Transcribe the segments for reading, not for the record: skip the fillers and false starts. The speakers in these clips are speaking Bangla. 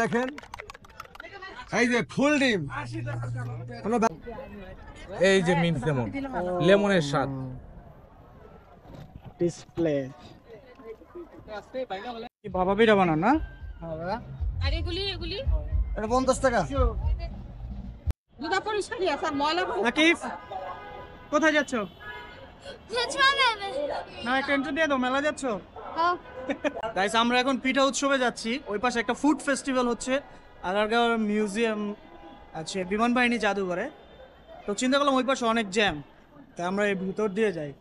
দেখেন এই যে ফুল ডিম, এই যে মিন্ট লেমন, লেমনের স্বাদ। ডিসপ্লে কি বাবা বিরা বানান না? আর এগুলি এগুলি এটা 50 টাকা। দুধা পরিষ্কার আছে ময়লা আকিফ কোথায় যাচ্ছ? ফেচমা নেবে না একটা এন্ট্রি দিয়ে দাও, মেলা যাচ্ছ? হ্যাঁ গাইস আমরা এখন পিঠা উৎসবে যাচ্ছি। ওই পাশে একটা ফুড ফেস্টিভ্যাল হচ্ছে, আগারগাঁও মিউজিয়াম আছে, বিমান বাহিনী জাদুঘরে। তো চিন্তা করলাম ওই পাশে অনেক জ্যাম, তাই আমরা এই ভিতর দিয়ে যাই।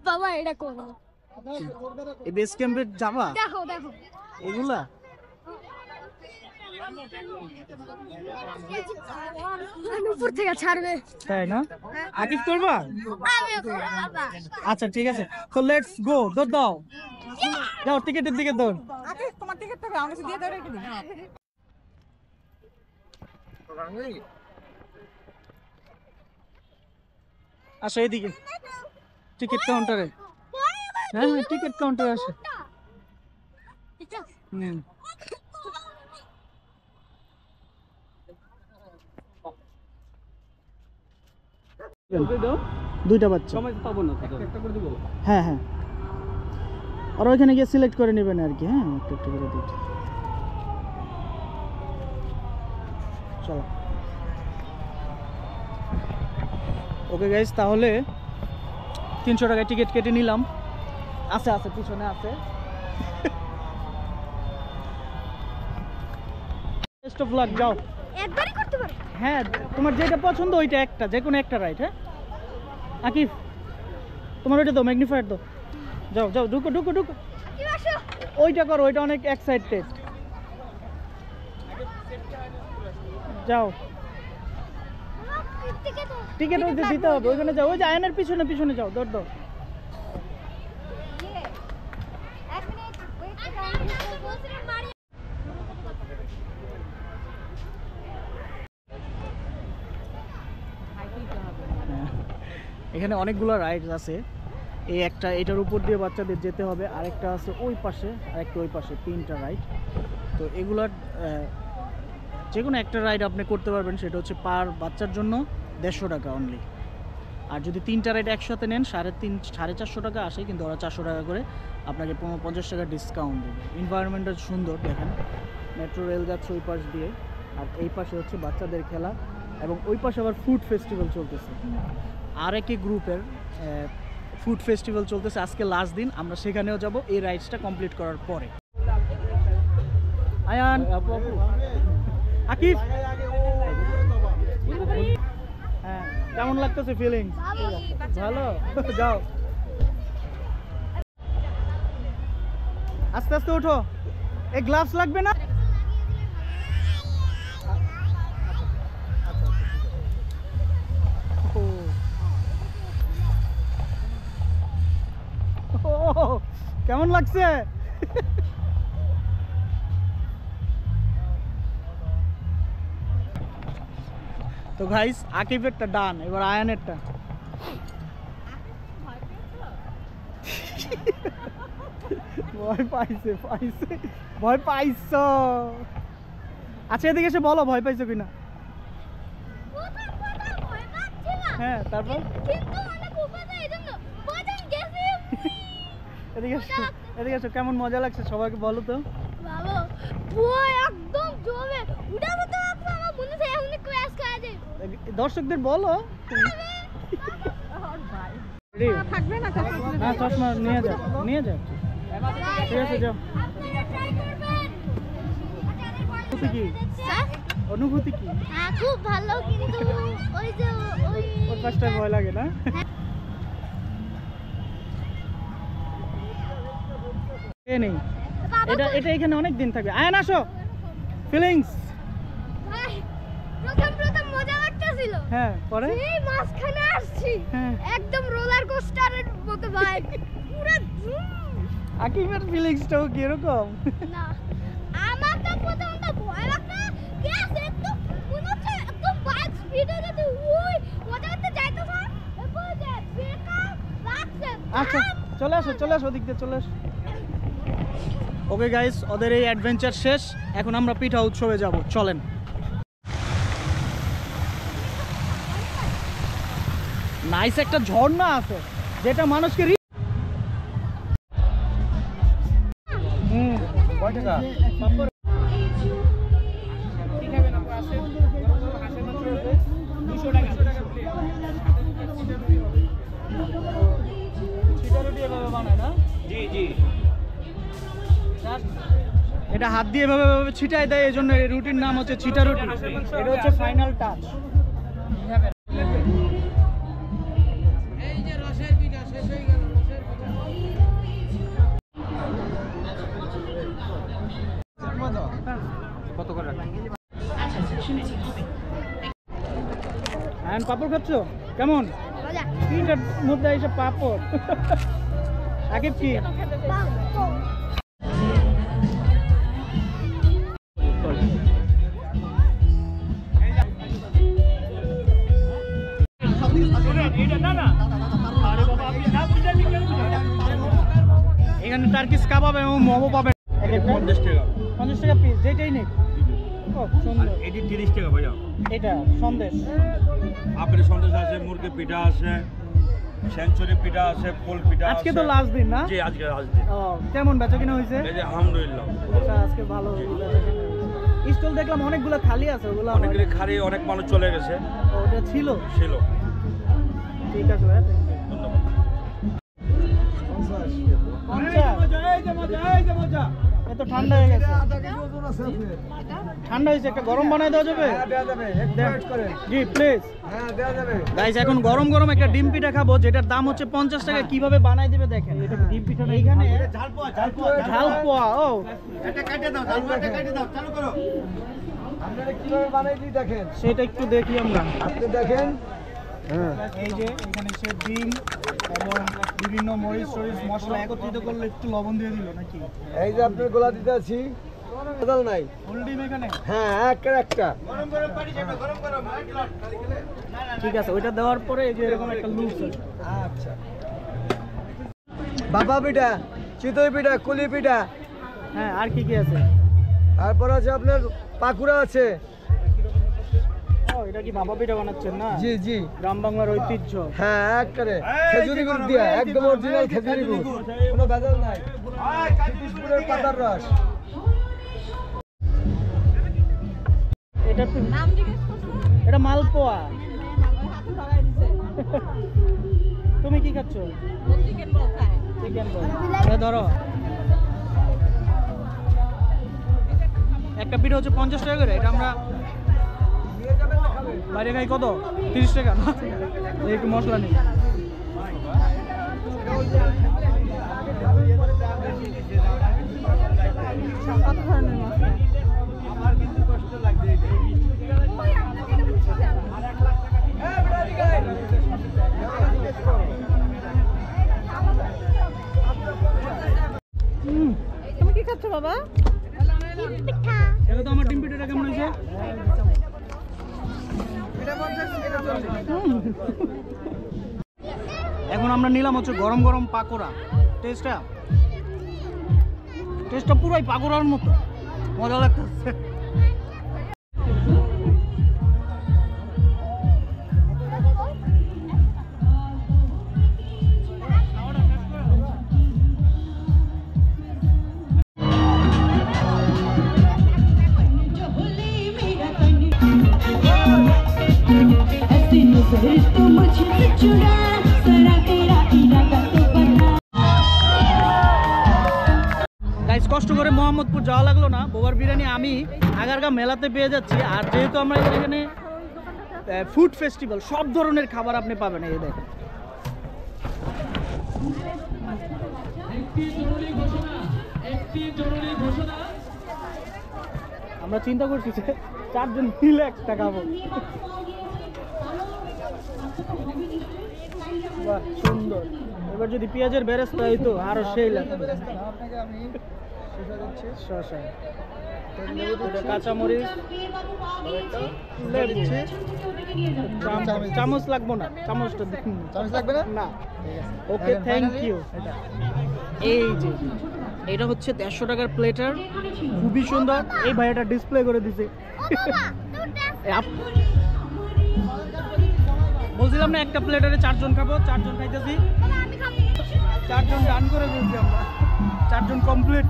বাবা এটা কোন এই বেস ক্যাম্পে যাবা? দেখো দেখো এগুলা উপর থেকে ছাড়বে তাই না? আকিফ করবা? আমি বাবা আচ্ছা ঠিক আছে, তো লেটস গো। দৌড় দাও, যাও টিকেটের দিকে দৌড়। আচ্ছা তোমার টিকিট তো আমাকে দিয়ে দাও রেখে দিই আসো এইদিকে টিকিট কাউন্টারে। হ্যাঁ হ্যাঁ টিকিট কাউন্টারে আসো। হুম দুইটা বাচ্চা হ্যাঁ হ্যাঁ, আর ওইখানে গিয়ে সিলেক্ট করে নেবেন আর কি। হ্যাঁ একটা একটা করে দিচ্ছি, চলো। ওকে গাইস, তাহলে 300 টাকায় টিকিট কেটে নিলাম। আছে আছে পিছনে আছে। বেস্ট অফ লাক, যাও। একবারই করতে পারো হ্যাঁ তোমার যেটা পছন্দ ওইটা একটা, যে কোনো একটা রাইট। হ্যাঁ আকিফ তোমার ওইটা দাও, ম্যাগনিফায়ার দাও। যাও যাও ঢুকো ঢুকো ঢুকো, কি আসো ওইটা করো, ওইটা অনেক এক্সাইটেড। যাও টিকিট ওই দিতে হবে, ওইখানে যাও, ওই যে আয়নার পিছনে পিছনে যাও, দৌড় দাও। এক মিনিট ওয়েট করো বাড়ি এখানে অনেকগুলো রাইডস আছে। এই একটা, এটার উপর দিয়ে বাচ্চাদের যেতে হবে, আরেকটা আছে ওই পাশে, আরেকটা ওই পাশে, 3টা রাইড। তো এগুলার যে কোনো একটা রাইড আপনি করতে পারবেন, সেটা হচ্ছে পার বাচ্চার জন্য 150 টাকা অনলি। আর যদি 3টা রাইড একসাথে নেন 450 টাকা আসে, কিন্তু ওরা 400 টাকা করে আপনাকে 50 টাকা ডিসকাউন্ট দেবে। এনভায়রনমেন্টটা সুন্দর দেখেন, মেট্রো রেল যাচ্ছে ওই পাশ দিয়ে, আর এই পাশে হচ্ছে বাচ্চাদের খেলা, এবং ওই পাশে আবার ফুড ফেস্টিভ্যাল চলতেছে। আর একই গ্রুপের ফুড ফেস্টিভ্যাল চলতেছে, আজকে লাস্ট দিন, আমরা সেখানেও যাব এই রাইডসটা কমপ্লিট করার পরে। আয়ান আকিফ, হ্যাঁ কেমন লাগতেছে ফিলিং? ভালো, যাও আস্তে আস্তে ওঠো। এই গ্লাভস লাগবে না? কেমন লাগছে? তো গাইস আকিফেরটা ডান, এবার আয়ানেরটা। ভয় পাইছে পাইছে, ভয় পাইছ। আচ্ছা এদিকে এসে বলো ভয় পাইছো কিনা। হ্যাঁ তারপর এদিকে এসো, এদিকে এসো, কেমন মজা লাগছে সবাইকে বলো তো। বাবা ভয় একদম জমে উড়া মতো আমার মনে হয় এখনই ক্র্যাশ খাওয়া যায়। দর্শকদের বলো। থাকবে না না চশমা নিয়ে যাও, নিয়ে যাও, ঠিক আছে যাও। অনুভূতি কি? অনুভূতি কি? হ্যাঁ খুব ভালো, কিন্তু ওই যে ওর পাশটায় ভয় লাগে না? নেই, এটা এটা এখানে অনেক দিন থাকবে। আয়ান আসো, ফিলিংস। প্রথম প্রথম মজা লাগতেছে, ছিল হ্যাঁ পরে এই মাঝখানে আসছি হ্যাঁ। একদম রোলার কোস্টারের মতো ভাই পুরো ধুম। আকিবের ফিলিংসটাও কি এরকম? না আমার তো প্রথমটা ভয় লাগতো গ্যাস একটু মনে হচ্ছে একদম বাইক স্পিডে যদি ওই ওটাতে যাইতো স্যার এরপর যে ব্রেকার লাগছে আচ্ছা চলে আসো ওদিক দিয়ে চলে আসো। ওকে গাইস, ওদের এই অ্যাডভেঞ্চার শেষ, এখন আমরা পিঠা উৎসবে যাব, চলেন। নাইস একটা ঝর্ণা আছে যেটা মানুষকে কয় টাকা? এটা হাত দিয়ে এভাবে ছিটাই দেয়, এই জন্য এই রুটির নাম হচ্ছে ছিটা রুটি। এটা হচ্ছে ফাইনাল টাচ। কত করে পাপড় খাচ্ছ কেমন? মজা তিনটার মধ্যে এসে পাপড়। আকিব কি এখানে টার্কিশ কাবাব এবং মোমো পাবেন 50 টাকা 50 টাকা পিস, যেটাই নেই। ও সুন্দর। এটি 30 টাকা ভাইয়া। এটা সন্দেশ, আপেল সন্দেশ আছে, মুরগি পিঠা আছে, সেঞ্চুরি পিঠা আছে, ফুল পিঠা আছে। আজকে তো লাস্ট দিন না? জি আজকে লাস্ট দিন। ও কেমন বেচা কিনা হয়েছে? এই যে আলহামদুলিল্লাহ আচ্ছা আজকে ভালো স্টল দেখলাম অনেকগুলো খালি আছে, ওগুলো অনেকগুলি খালি, অনেক মানুষ চলে গেছে। ওটা ছিল। ঠিক আছে ভাই, ধন্যবাদ। এত ঠান্ডা হয়ে গেছে, ঠান্ডা হয়েছে, একটা গরম বানাই দেওয়া যাবে? জি প্লিজ। গাইস এখন গরম গরম একটা ডিম পিঠা খাবো, যেটার দাম হচ্ছে 50 টাকা। কিভাবে বানাই দিবে দেখেন। এটা ডিম পিঠা এইখানে ঝাল পোয়া। ও কিভাবে বানাই দিই দেখেন, সেটা একটু দেখি আমরা। আপনি দেখেন। এই যে এখানে সে ডিম এবং বিভিন্ন মরিচ টরিচ মশলা একত্রিত করলে একটু লবণ দিয়ে দিল নাকি? এই যে আপনার গোলা দিতে আছি, বদল নাই। ফুল ডিম এখানে? হ্যাঁ একটা। ঠিক আছে, ওইটা দেওয়ার পরে এই যে এরকম একটা লুজ। আচ্ছা, বাবা পিঠা, চিতই পিঠা, কুলি পিঠা, হ্যাঁ আর কি কি আছে? তারপর আছে আপনার পাকুড়া আছে। ও এটা কি বাবা পিঠা বানাচ্ছেন না? জি জি, গ্রাম বাংলার ঐতিহ্য। হ্যাঁ একবারে খেজুরি গুড় দিয়া, একদম অরিজিনাল খেজুরি গুড়, কোনো ভেজাল নাই। চিত্তিশপুরের পাতার রস। এটা এটা মালপোয়া। তুমি কি খাচ্ছ? চিকেন বল। ধরো একটা পিঠা হচ্ছে 50 টাকা করে। এটা আমরা বাইরে খাই কত? 30 টাকা না? একটু মশলা নেই। কত ধরনের মশলা? আমার কিন্তু কষ্ট লাগছে। তুমি কি খাচ্ছ বাবা? পিঠা এটা তো আমার ডিম পিঠাটা কেমন হয়েছে? এখন আমরা নিলাম হচ্ছে গরম গরম পাকোড়া। টেস্টটা পুরাই পাকোড়ার মতো, মজা লাগতেছে। গাইস কষ্ট করে মোহাম্মদপুর যাওয়া লাগলো না, বোবার বিরিয়ানি আমি আগারগা মেলাতে পেয়ে যাচ্ছি। আর যেহেতু আমরা এখানে ফুড ফেস্টিভ্যাল, সব ধরনের খাবার আপনি পাবেন। এই দেখেন আমরা চিন্তা করছি যে 4 জন মিলে একটা খাবো। বাহ সুন্দর। এবার যদি পেঁয়াজের বেরেস্তা হইতো আরো সেই লাগতো। আপনাকে আমি শসা দিচ্ছি, শসা, লেবু এটা কাঁচামরিচ, লেবু। চামচ লাগবো না, চামচটা দেখুন। চামচ লাগবে না? না। ঠিক আছে, ওকে, থ্যাংক ইউ। এই যে এটা হচ্ছে 150 টাকার প্লেটার, খুবই সুন্দর। এই ভাইয়াটা ডিসপ্লে করে দিছে। বলছিলাম না একটা প্লেটারে 4 জন খাবো, 4 জন খাইতেছি, 4 জন ডান করে ফেলছি আমরা, 4 জন কমপ্লিট।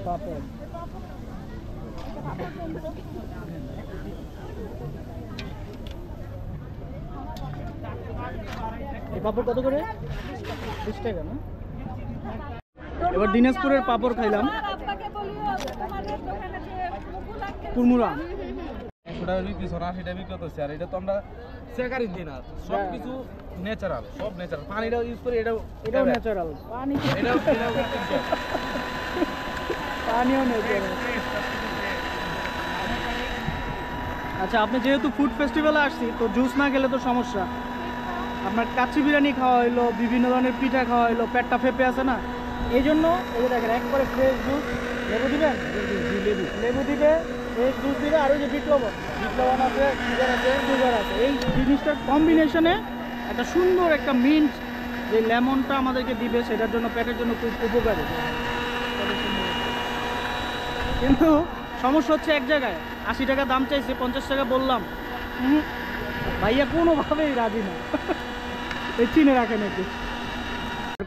পাপড়, এই পাপড় কত করে? 20 টাকা না? এবার দিনাজপুরের পাপড় খাইলাম, কুরমুরা। 100 টাকা বিক্রি, 80 টাকা বিক্রি করতেছে। আর এটা তো আমরা সেকারি দিই না, সব কিছু ন্যাচারাল, সব ন্যাচারাল। পানিটাও ইউজ করি, এটাও ন্যাচারাল, পানি এটাও পানিও ন্যাচারাল। আচ্ছা, আপনি যেহেতু ফুড ফেস্টিভ্যালে আসছি, তো জুস না খেলে তো সমস্যা। আপনার কাচ্চি বিরিয়ানি খাওয়া হইলো, বিভিন্ন ধরনের পিঠা খাওয়া হইলো, পেটটা ফেপে আছে না, এই জন্য এই যে দেখেন একবারে ফ্রেশ জুস। লেবু দিবেন? লেবু দিবে, ফ্রেশ জুস দিবে, আর ওই যে বিট লবণ আছে, সুগার আছে। এই জিনিসটার কম্বিনেশনে একটা সুন্দর একটা মিন্ট, যে লেমনটা আমাদেরকে দিবে, সেটার জন্য পেটের জন্য খুব উপকারী। কিন্তু সমস্যা হচ্ছে এক জায়গায়, 80 টাকা দাম চাইছে, 50 টাকা বললাম, ভাইয়া কোনোভাবেই রাজি না। এই চিনে রাখেন একটু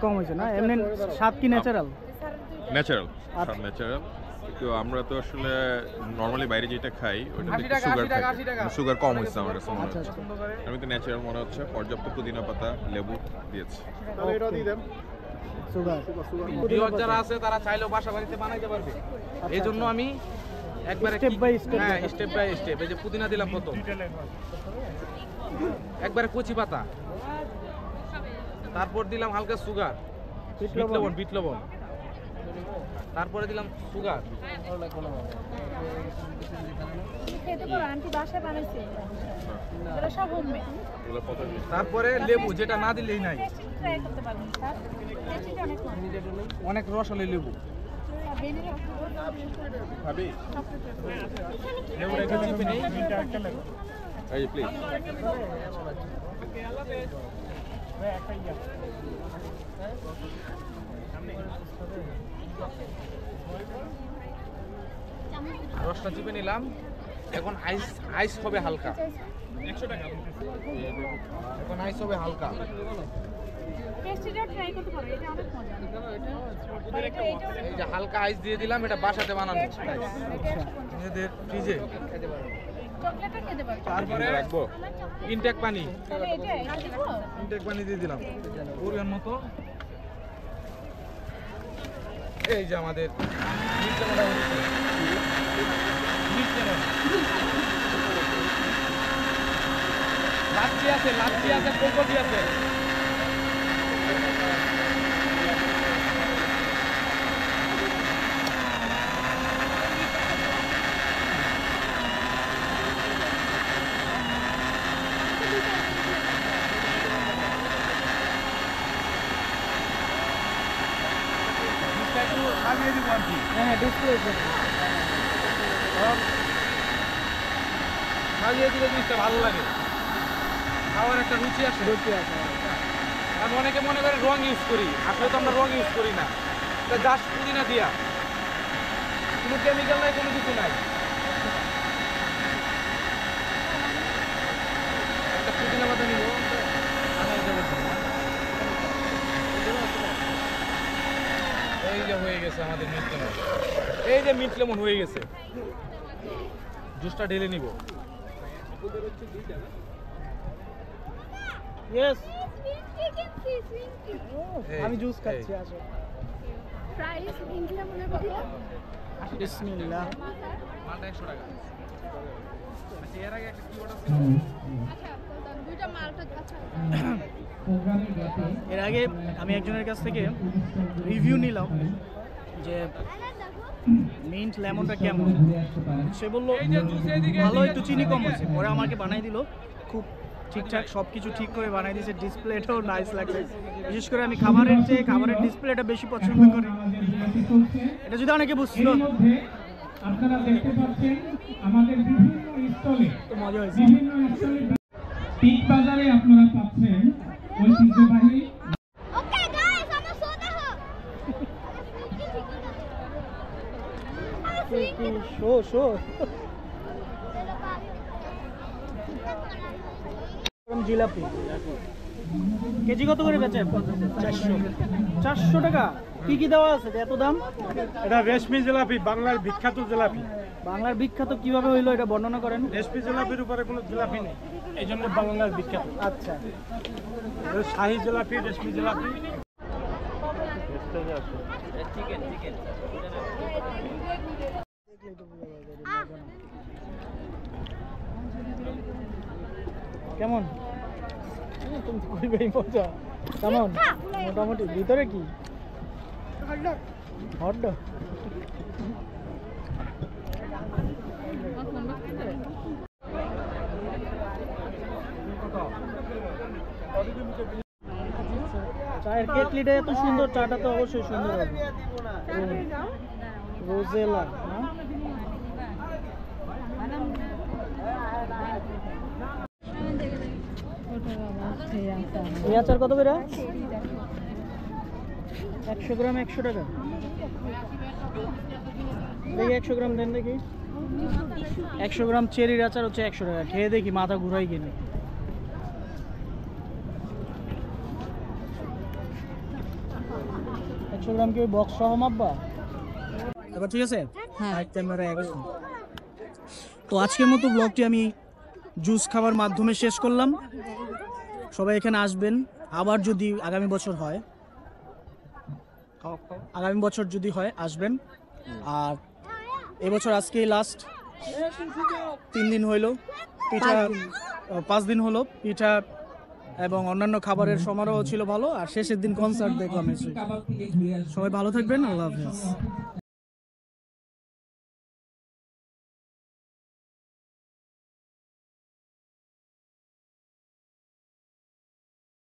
কম হয়েছে না? এমনি স্বাদ কি ন্যাচারাল? ন্যাচারাল, সব ন্যাচারাল। তো আমরা তো আসলে নরমালি বাইরে যেটা খাই ওইটাতে একটু সুগার থাকে, সুগার কম হয়েছে আমার কাছে মনে আচ্ছা হচ্ছে। আচ্ছা, আমি তো ন্যাচারাল মনে হচ্ছে, পর্যাপ্ত পুদিনা পাতা, লেবু দিয়েছি। সুগার। ভিউয়ার যারা আছে তারা চাইলেও বাসা বাড়িতে বানাইতে পারবে। এই জন্য আমি একবারে Step by step হ্যাঁ, স্টেপ বাই স্টেপ। এই যে পুদিনা দিলাম প্রথম, একবারে কচি পাতা, তারপর দিলাম হালকা সুগার, বিট লবণ, তারপরে দিলাম সুগার, তারপরে লেবু, যেটা না দিলেই নাই, অনেক রসালো লেবু। লেবুটা একটু চিপে নেই। এই যে প্লিজ। রসটা চিপে নিলাম। এখন আইস হবে হালকা, এখন আইস হবে হালকা। এই যে হালকা আইস দিয়ে দিলাম, এটা বাসাতে বানানো নিজেদের ফ্রিজে। তারপরে রাখবো ইনটেক পানি দিয়ে দিলাম পরিমাণ মতো। এই যে আমাদের লাচ্ছি আছে, ফুলকপি আছে। সাজিয়ে দিব আর কি। হ্যাঁ, ডিসপ্লে সাজিয়ে দিলে জিনিসটা ভালো লাগে, খাওয়ার একটা রুচি আসে। আমি অনেকে মনে করে রং ইউজ করি, আসলে তো আমরা রং ইউজ করি না। এটা জাস্ট পুদিনা দিয়া, কোনো কেমিক্যাল নাই, কোনো কিছু নাই। একটা পুদিনা পাতা নিব, এই যে হয়ে গেছে আমাদের মিট লেমন। এই যে মিট লেমন হয়ে গেছে, জুসটা ঢেলে নিব। ইয়েস, এই, আমি জুস খাচ্ছি। এই। আসো, প্রাইস ইন্ডিয়া মনে কত? বিসমিল্লাহ। মালটা 100 টাকা। এর আগে একটা কিওয়ার্ড আছে আচ্ছা দুইটা মালটা আচ্ছা এর আগে আমি একজনের কাছ থেকে রিভিউ নিলাম যে মিন্ট লেমনটা কেমন। সে বললো ভালো, একটু চিনি কম হয়েছে। পরে আমাকে বানাই দিল, খুব ঠিকঠাক সব কিছু ঠিক করে বানাই দিয়েছে। ডিসপ্লেটাও নাইস লাগছে। বিশেষ করে আমি খাবারের চেয়ে খাবারের ডিসপ্লেটা বেশি পছন্দ করি। এটা যদি অনেকে বুঝছিল আপনারা দেখতে পাচ্ছেন আমাদের বিভিন্ন স্টলে তো মজা হয়েছে। পিক বাজারে আপনারা পাচ্ছেন ঐতিহ্যবাহী। ওকে গাইস আমরা সোদা হো শো জিলাপি কেজি কত করে বেচেন? 400 টাকা। কি কি দেওয়া আছে এত দাম? এটা রেশমি জিলাপি, বাংলার বিখ্যাত জিলাপি। বাংলার বিখ্যাত কিভাবে হইলো এটা বর্ণনা করেন। রেশমি জিলাপির উপরে কোনো জিলাপি নেই, এই জন্য বাংলার বিখ্যাত। আচ্ছা, এটা শাহী জিলাপি, রেশমি জিলাপি। কেমন? তুমি তো কইবেই মজা। কেমন মোটামুটি? ভিতরে কি হটডগ? চায়ের কেটলিটা এত সুন্দর, চাটা তো অবশ্যই সুন্দর হবে। রোজেলা না? এই আচার কত করে? 100 গ্রাম 100 টাকা। দেখি 100 গ্রাম দেন দেখি। 100 গ্রাম চেরির আচার হচ্ছে 100 টাকা। খেয়ে দেখি মাথা ঘুরাই কিনে। গ্রাম কি বক্স সহ মাপবা? এবার ঠিক আছে। হ্যাঁ, ক্যামেরা একদম। তো আজকের মতো ব্লগটি আমি জুস খাওয়ার মাধ্যমে শেষ করলাম। সবাই এখানে আসবেন, আবার যদি আগামী বছর হয়, যদি হয় আসবেন। আর এবছর আজকেই লাস্ট, 3 দিন হইলো পিঠা, 5 দিন হলো পিঠা এবং অন্যান্য খাবারের সমারোহ ছিল ভালো। আর শেষের দিন কনসার্ট দেখলাম। সবাই ভালো থাকবেন, আল্লাহ হাফেজ।